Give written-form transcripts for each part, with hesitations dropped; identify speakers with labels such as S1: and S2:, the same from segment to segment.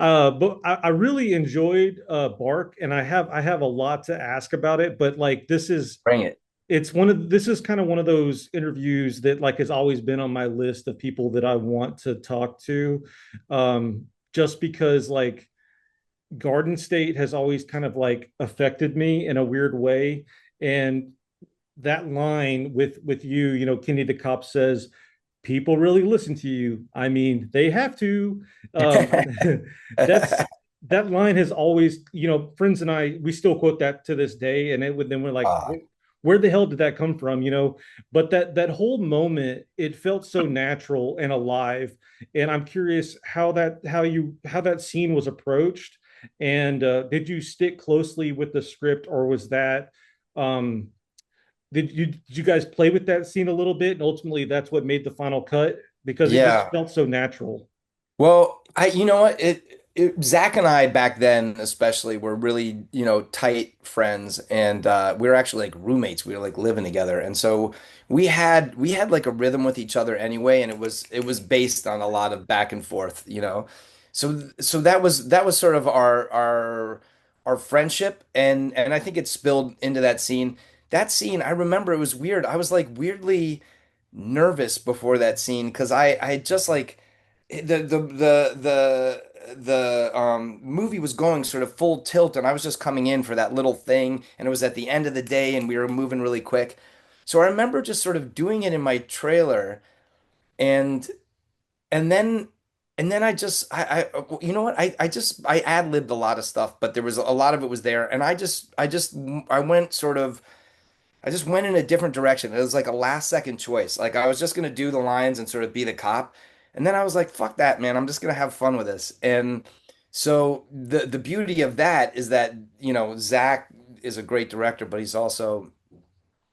S1: But I really enjoyed Bark, and I have a lot to ask about it. But like,
S2: Bring it.
S1: this is kind of one of those interviews that like has always been on my list of people that I want to talk to, just because like Garden State has always kind of like affected me in a weird way, and that line with you, Kenny the cop says, "People really listen to you. I mean, they have to." Um, that's that line has always, friends and I, we still quote that to this day, and it would then we're like,
S2: Ah,
S1: where the hell did that come from? But that whole moment, it felt so natural and alive, and I'm curious how that scene was approached, and did you stick closely with the script, or was that um, did you guys play with that scene a little bit, and ultimately that's what made the final cut because it just
S2: yeah.
S1: felt so natural?
S2: Well, you know what? Zach and I back then, especially, were really, tight friends, and we were actually like roommates. We were like living together, and so we had like a rhythm with each other anyway, and it was based on a lot of back and forth. So that was sort of our friendship, and I think it spilled into that scene. That scene, I remember it was weird. I was like weirdly nervous before that scene because I had just like the movie was going sort of full tilt, and I was just coming in for that little thing, and it was at the end of the day, and we were moving really quick. So I remember just sort of doing it in my trailer, and and then and then you know what, I ad-libbed a lot of stuff, but there was a lot of it was there, and I went sort of I just went in a different direction. It was like a last second choice. Like I was just gonna do the lines and sort of be the cop. And then I was like, fuck that, man. I'm just gonna have fun with this. And so the beauty of that is that, Zach is a great director, but he's also,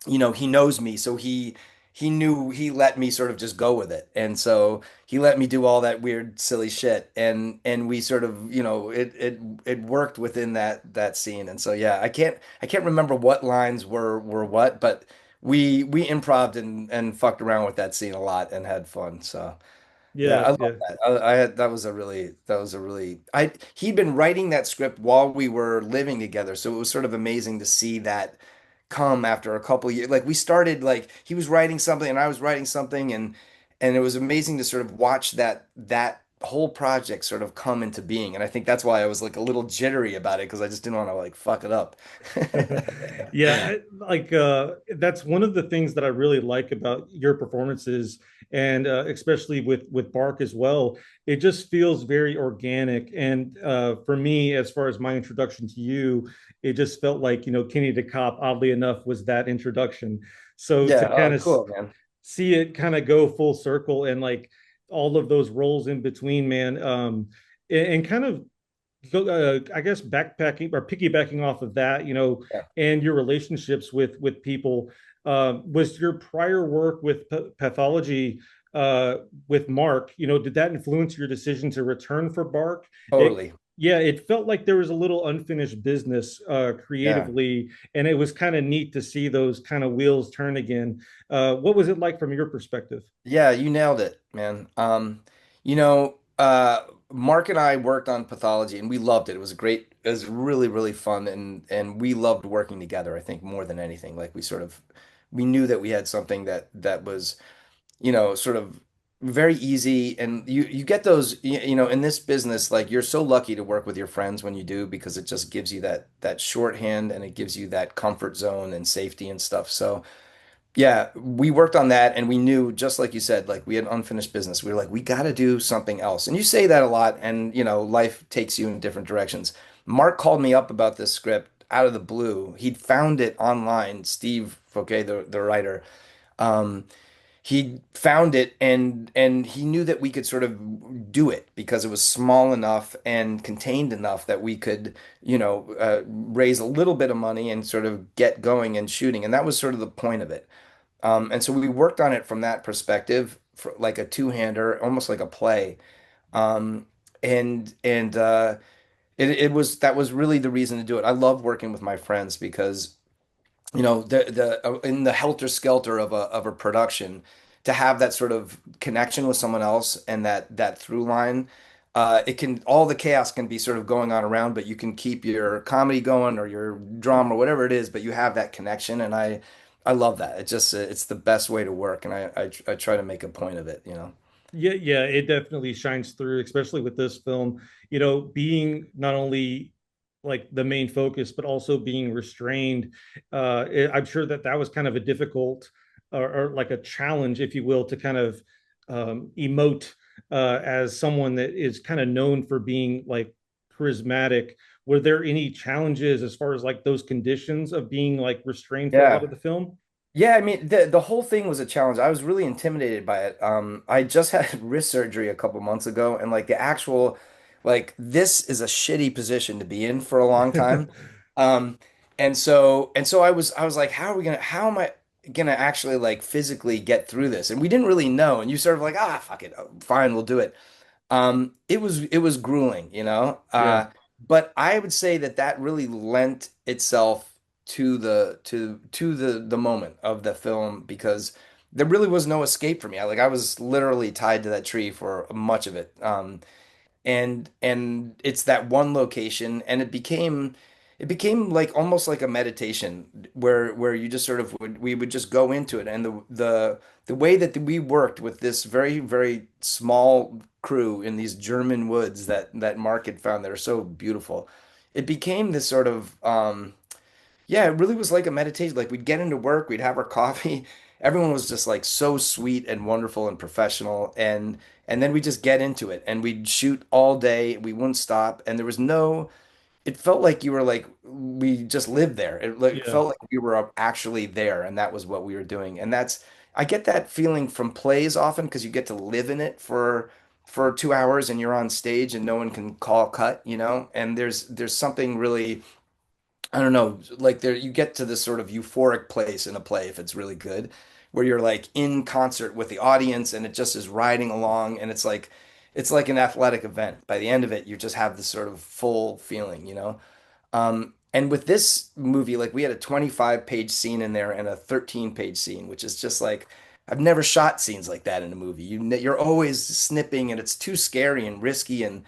S2: he knows me, so he knew he let me sort of just go with it. And so he let me do all that weird, silly shit. And we sort of, it worked within that scene. And so yeah, I can't remember what lines were what, but we improved and fucked around with that scene a lot and had fun. So yeah,
S1: Yeah,
S2: I love
S1: yeah.
S2: that. I had that was a really I he'd been writing that script while we were living together, so it was sort of amazing to see that come after a couple years. Like we started, like he was writing something and I was writing something, and it was amazing to sort of watch that whole project sort of come into being. And I think that's why I was like a little jittery about it because I just didn't want to like fuck it up.
S1: Yeah, like that's one of the things that I really like about your performances, and especially with Bark as well. It just feels very organic, and for me, as far as my introduction to you, it just felt like Kenny the Cop, oddly enough, was that introduction. So to
S2: Yeah,
S1: kind
S2: oh
S1: of
S2: cool, man.
S1: see it kind of go full circle, and like all of those roles in between, man, and kind of I guess backpacking or piggybacking off of that,
S2: Yeah.
S1: and your relationships with people. Was your prior work with Pathology with Mark? Did that influence your decision to return for Bark? It,
S2: Totally.
S1: yeah, it felt like there was a little unfinished business
S2: Yeah.
S1: creatively, and it was kind of neat to see those kind of wheels turn again. What was it like from your perspective?
S2: Yeah, you nailed it, man. Mark and I worked on Pathology and we loved it. It was really, really fun, and we loved working together, I think, more than anything. Like we knew that we had something that was, sort of very easy, and you get those, in this business, like you're so lucky to work with your friends when you do because it just gives you that shorthand, and it gives you that comfort zone and safety and stuff. So yeah, we worked on that and we knew, just like you said, like we had unfinished business. We were like, we got to do something else. And you say that a lot, and life takes you in different directions. Mark called me up about this script out of the blue. He'd found it online. Steve Fouquet, the writer, um, he found it, and he knew that we could sort of do it because it was small enough and contained enough that we could, raise a little bit of money and sort of get going and shooting. And that was sort of the point of it. And so we worked on it from that perspective, for like a two-hander, almost like a play. Um, and it was that was really the reason to do it. I love working with my friends because the in the helter-skelter of a production, to have that sort of connection with someone else and that through line, it can all the chaos can be sort of going on around, but you can keep your comedy going or your drama or whatever it is, but you have that connection, and I love that. It just it's the best way to work, and I try to make a point of it, you know.
S1: Yeah, yeah, it definitely shines through, especially with this film, being not only like the main focus, but also being restrained. I'm sure that that was kind of a difficult or like a challenge, if you will, to kind of emote as someone that is kind of known for being like charismatic. Were there any challenges as far as like those conditions of being like restrained for a lot
S2: Yeah.
S1: of the film?
S2: Yeah, I mean the whole thing was a challenge. I was really intimidated by it. I just had wrist surgery a couple months ago, and like the actual, like this is a shitty position to be in for a long time. Um, and so I was like, how am I gonna actually like physically get through this? And we didn't really know. And you sort of like, fuck it, fine, we'll do it. It was grueling, you know.
S1: Yeah,
S2: But I would say that that really lent itself to the moment of the film because there really was no escape for me. I was literally tied to that tree for much of it. And it's that one location, and it became like almost like a meditation where you just sort of we would just go into it, and the way that we worked with this very very small crew in these German woods that Mark had found that are so beautiful, it became this sort of yeah, it really was like a meditation. Like we'd get into work, we'd have our coffee. Everyone was just like so sweet and wonderful and professional. And then we just get into it and we'd shoot all day. We wouldn't stop. And there was no, it felt like you were like we just lived there. It like
S1: yeah,
S2: felt like we were actually there and that was what we were doing. And that's I get that feeling from plays often because you get to live in it for 2 hours and you're on stage and no one can call cut, you know? And there's something really I don't know, like there you get to this sort of euphoric place in a play if it's really good, where you're like in concert with the audience and it just is riding along and it's like an athletic event. By the end of it, you just have this sort of full feeling, you know? And with this movie, like we had a 25-page scene in there and a 13-page scene, which is just like I've never shot scenes like that in a movie. You're always snipping and it's too scary and risky and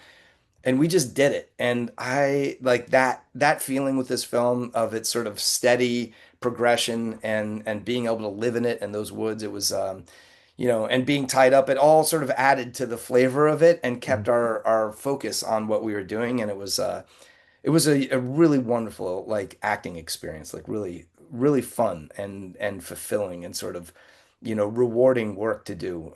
S2: we just did it. And I like that feeling with this film of its sort of steady progression and being able to live in it and those woods. It was and being tied up, it all sort of added to the flavor of it and kept
S1: mhm.
S2: our focus on what we were doing. And it was a really wonderful like acting experience, like really, really fun and fulfilling and sort of, rewarding work to do.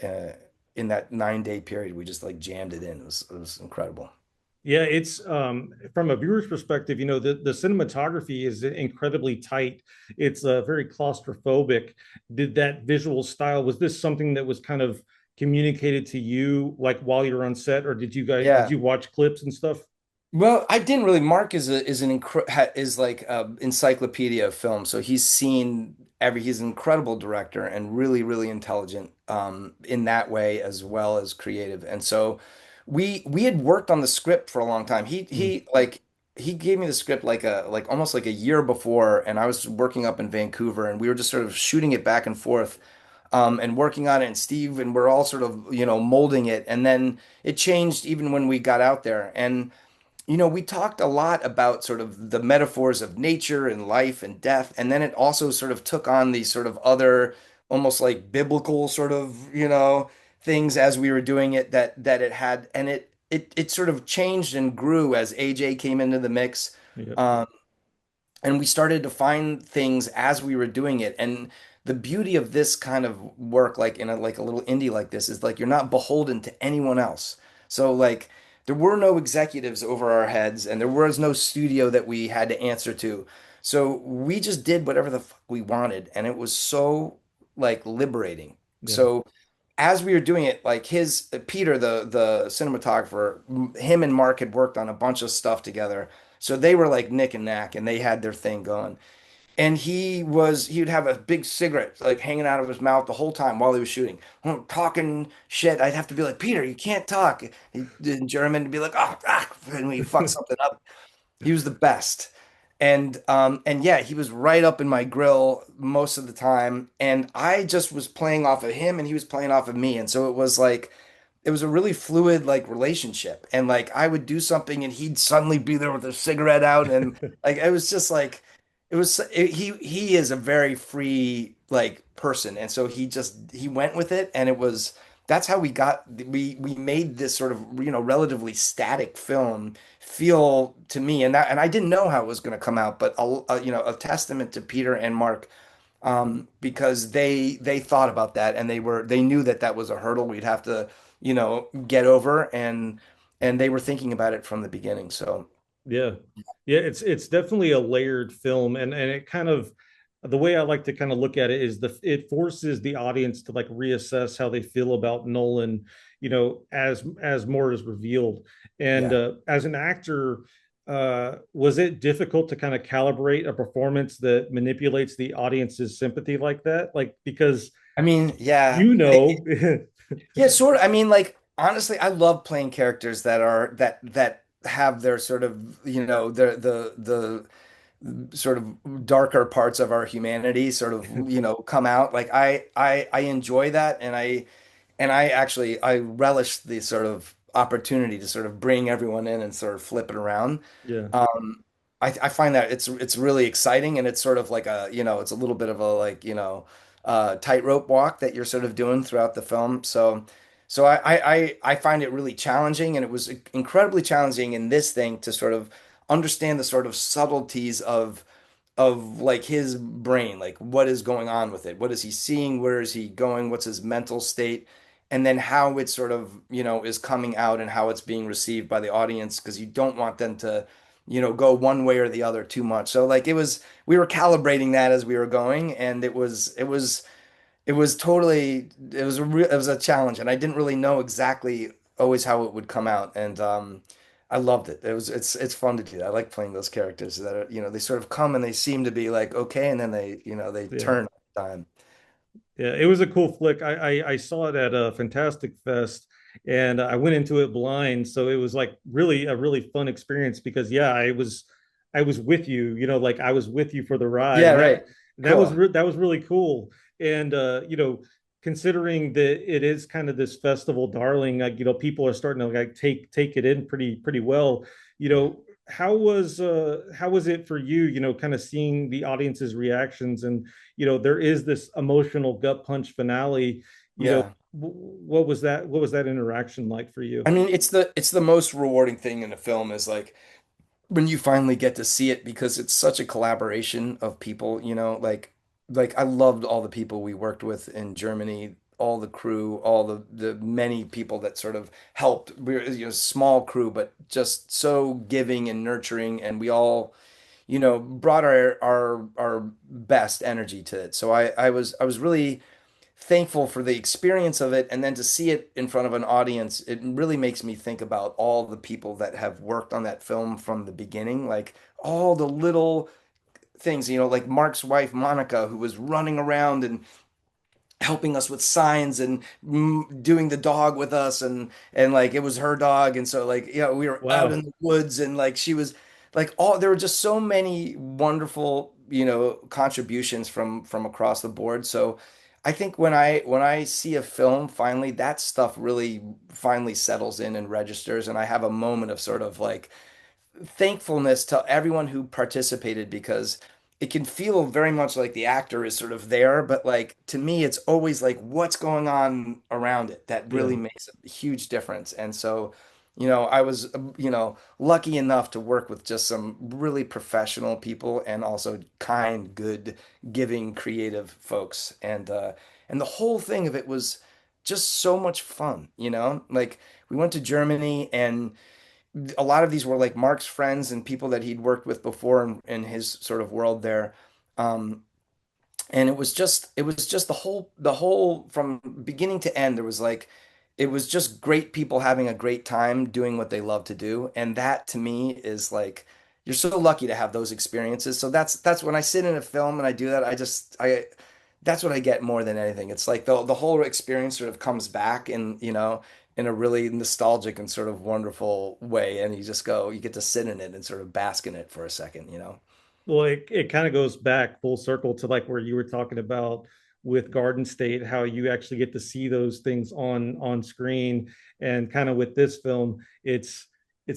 S2: Uh, in that 9 day period, we just like jammed it in. It was incredible.
S1: Yeah, it's from a viewer's perspective, the cinematography is incredibly tight. It's very claustrophobic. Did that visual style, was this something that was kind of communicated to you like while you're on set, or did
S2: Yeah.
S1: you watch clips and stuff?
S2: Well, I didn't really. Mark is like an encyclopedia of film, so he's seen he's an incredible director and really, really intelligent in that way as well as creative. And so we had worked on the script for a long time. He
S1: Mm,
S2: he like he gave me the script like almost like a year before, and I was working up in Vancouver, and we were just sort of shooting it back and forth. And working on it, and Steve and we're all sort of, molding it. And then it changed even when we got out there. And we talked a lot about sort of the metaphors of nature and life and death, and then it also sort of took on these sort of other, almost like biblical sort of, things as we were doing it that it had, and it sort of changed and grew as AJ came into the mix.
S1: yeah,
S2: Um, and we started to find things as we were doing it. And the beauty of this kind of work, like in a little indie like this, is like you're not beholden to anyone else. So like there were no executives over our heads, and there was no studio that we had to answer to. So we just did whatever the fuck we wanted, and it was so like liberating.
S1: yeah.
S2: So as we were doing it, like his Peter, the cinematographer, him and Mark had worked on a bunch of stuff together. So they were like Nick and Nack, and they had their thing going. And he'd have a big cigarette like hanging out of his mouth the whole time while he was shooting, talking shit. I'd have to be like, Peter, you can't talk. In German to be like, when we fuck something up. He was the best. And yeah, he was right up in my grill most of the time. And I just was playing off of him and he was playing off of me. And so it was like it was a really fluid like relationship. And like I would do something and he'd suddenly be there with a cigarette out and like it was just like he is a very free like person. And so he went with it and it was that's how we made this sort of relatively static film feel to me and I didn't know how it was going to come out, but a testament to Peter and Mark because they thought about that and they knew that that was a hurdle we'd have to, get over and they were thinking about it from the beginning. So
S1: Yeah. Yeah, it's definitely a layered film, and it kind of, the way I like to kind of look at it is it forces the audience to like reassess how they feel about Nolan, as more is revealed. And
S2: yeah.
S1: as an actor, was it difficult to kind of calibrate a performance that manipulates the audience's sympathy like that? Like, because
S2: I mean, yeah.
S1: you know,
S2: Yeah, sort of. I mean, like honestly, I love playing characters that have their sort of, the sort of darker parts of our humanity sort of, come out. Like I enjoy that and I actually I relish the sort of opportunity to sort of bring everyone in and sort of flip it around.
S1: yeah,
S2: Um, I find that it's really exciting and it's sort of like it's a little bit of a like, tightrope walk that you're sort of doing throughout the film. So I find it really challenging and it was incredibly challenging in this thing to sort of understand the sort of subtleties of like his brain, like what is going on with it? What is he seeing? Where is he going? What's his mental state? And then how it sort of, is coming out and how it's being received by the audience because you don't want them to, go one way or the other too much. So like we were calibrating that as we were going and it was totally it was a challenge and I didn't really know exactly always how it would come out and I loved it. It's fun to do that. I like playing those characters that are, they sort of come and they seem to be like okay and then they
S1: yeah.
S2: turn all the time.
S1: Yeah, it was a cool flick. I saw it at a Fantastic Fest, and I went into it blind, so it was like really a really fun experience because yeah, I was with you, like I was with you for the ride,
S2: Yeah,
S1: and that
S2: right.
S1: that was
S2: Cool.
S1: re that was really cool. And considering that it is kind of this festival darling, like people are starting to like take it in pretty well. You
S2: Yeah.
S1: know, how was it for you? Kind of seeing the audience's reactions and there is this emotional gut punch finale.
S2: Yeah.
S1: What was that interaction like for you?
S2: I mean, it's the most rewarding thing in a film is like when you finally get to see it because it's such a collaboration of people, like I loved all the people we worked with in Germany, all the crew, all the many people that sort of helped. We're small crew, but just so giving and nurturing, and we all, brought our best energy to it. So I was really thankful for the experience of it and then to see it in front of an audience it really makes me think about all the people that have worked on that film from the beginning like all the little things like Mark's wife Monica who was running around and helping us with signs and doing the dog with us and like it was her dog and so like we were out in
S1: Wow.
S2: the woods and like she was like all there were just so many wonderful contributions from across the board so I think when I see a film finally that stuff really finally settles in and registers and I have a moment of sort of like thankfulness to everyone who participated because it can feel very much like the actor is sort of there, but like to me, it's always like what's going on around it that
S1: Yeah.
S2: really makes a huge difference. And so, I was, lucky enough to work with just some really professional people and also kind, good, giving, creative folks. And the whole thing of it was just so much fun. Like we went to Germany and a lot of these were like Mark's friends and people that he'd worked with before in his sort of world there. Um, and it was just the whole from beginning to end there was like it was just great people having a great time doing what they love to do and that to me is like you're so lucky to have those experiences so that's when I sit in a film and I do that I that's what I get more than anything it's like the whole experience sort of comes back in a really nostalgic and sort of wonderful way and you get to sit in it and sort of bask in it for a second.
S1: Well, it kind of goes back full circle to like where you were talking about with Garden State, how you actually get to see those things on screen. And kind of with this film, it's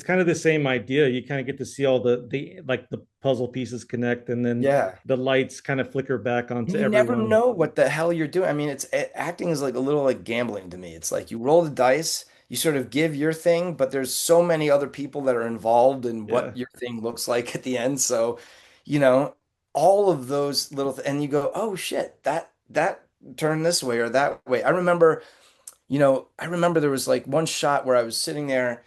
S1: kind of the same idea. You kind of get to see all the like the puzzle pieces connect, and then
S2: Yeah.
S1: the lights kind of flicker back onto
S2: And you never
S1: everyone.
S2: know what the hell you're doing. I mean, acting is like a little like gambling to me. It's like you roll the dice, you sort of give your thing, but there's so many other people that are involved in
S1: Yeah.
S2: what your thing looks like at the end. So, you know, all of those little th and you go, "Oh shit, that turned this way or that way." I remember there was like one shot where I was sitting there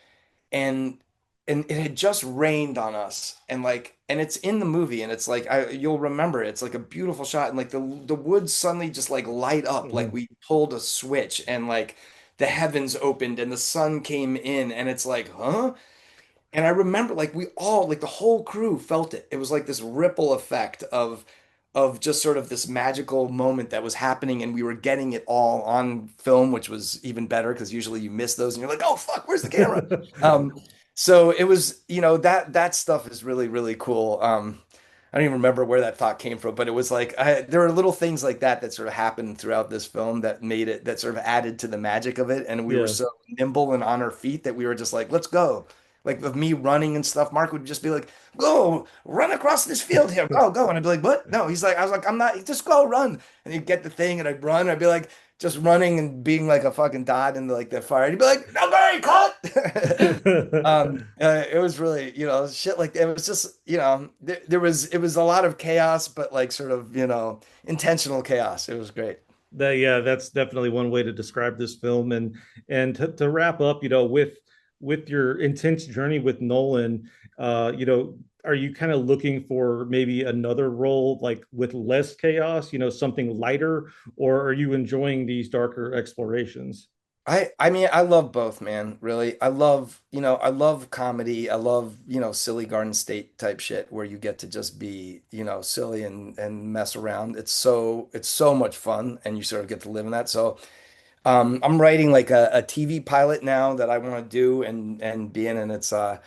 S2: and it had just rained on us and it's in the movie and it's like you'll remember it. It's like a beautiful shot and like the woods suddenly just like light up like
S1: Mhm.
S2: we pulled a switch and like the heavens opened and the sun came in and it's like huh. And I remember like we all like the whole crew felt it. It was like this ripple effect of just sort of this magical moment that was happening and we were getting it all on film, which was even better because usually you miss those and you're like, "Oh fuck, where's the camera?" So it was, that stuff is really really cool. I don't even remember where that thought came from, but it was like there were little things like that that sort of happened throughout this film that made it that sort of added to the magic of it, and we were
S1: Yeah.
S2: so nimble and on our feet that we were just like, "Let's go." Like of me running and stuff, Mark would just be like, "Go, run across this field here, go, go." And I'd be like, "What?" No, I was like, "I'm not, just go run." And he'd get the thing and I'd run. I'd be like, just running and being like a fucking dot into like the fire. He'd be like, "Okay, cut." It was really, shit like that. It was just, it was a lot of chaos, but like sort of, intentional chaos. It was great.
S1: Yeah, that's definitely one way to describe this film. And to wrap up, with your intense journey with Nolan, are you kind of looking for maybe another role like with less chaos, something lighter, or are you enjoying these darker explorations?
S2: I mean, I love both, man, really. I love comedy. I love, silly Garden State type shit where you get to just be, silly and mess around. It's so much fun and you sort of get to live in that. So, I'm writing like a TV pilot now that I want to do and be in, and it's a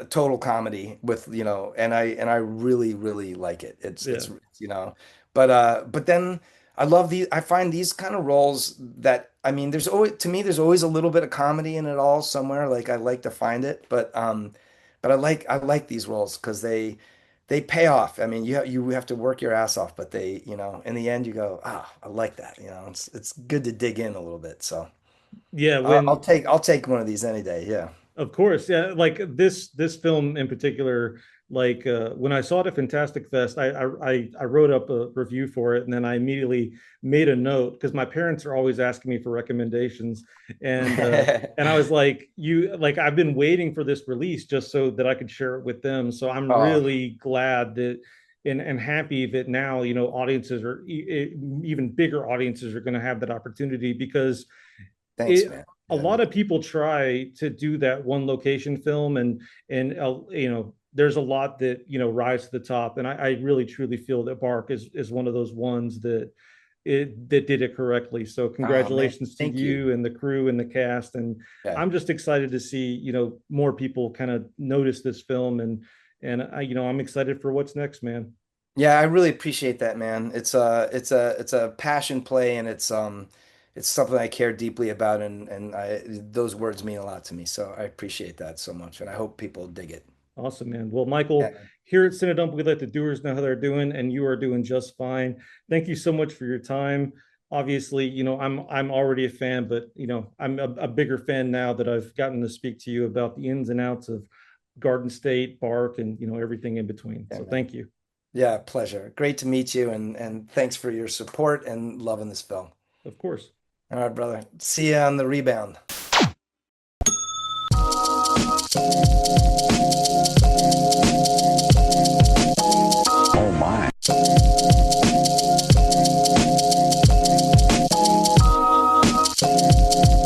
S2: total comedy with, and I really, really like it.
S1: Yeah.
S2: But then I find these kind of roles that, I mean, there's always a little bit of comedy in it all somewhere. Like I like to find it, but I like these roles because they pay off. I mean, you have to work your ass off, but in the end you go, ah, I like that. It's good to dig in a little bit. So
S1: Yeah,
S2: I'll take one of these any day. Yeah.
S1: of course, yeah. Like this film in particular, like when I saw it at Fantastic Fest, I wrote up a review for it, and then I immediately made a note because my parents are always asking me for recommendations, and I was like, I've been waiting for this release just so that I could share it with them. So I'm
S2: Oh,
S1: really glad that and happy that now audiences are even bigger audiences are going to have that opportunity because
S2: thanks,
S1: it
S2: man.
S1: a
S2: Yeah,
S1: lot of people try to do that one location film and there's a lot that rise to the top, and I really truly feel that Bark is one of those ones that did it correctly. So
S2: oh man,
S1: congratulations to
S2: thank you.
S1: you and the crew and the cast, and
S2: Yeah.
S1: I'm just excited to see more people kind of notice this film, and I'm excited for what's next, man.
S2: Yeah, I really appreciate that, man. It's a passion play and it's something I care deeply about and those words mean a lot to me. So I appreciate that so much and I hope people dig it.
S1: Awesome, man. Well, Michael,
S2: Yeah.
S1: here at CineDump, we let the doers know how they're doing, and you are doing just fine. Thank you so much for your time. Obviously, I'm already a fan, but I'm a bigger fan now that I've gotten to speak to you about the ins and outs of Garden State, Bark, and everything in between.
S2: Yeah,
S1: So
S2: man.
S1: thank you.
S2: Yeah, pleasure. Great to meet you and thanks for your support and loving this film.
S1: Of course.
S2: All right, brother. See you on the rebound.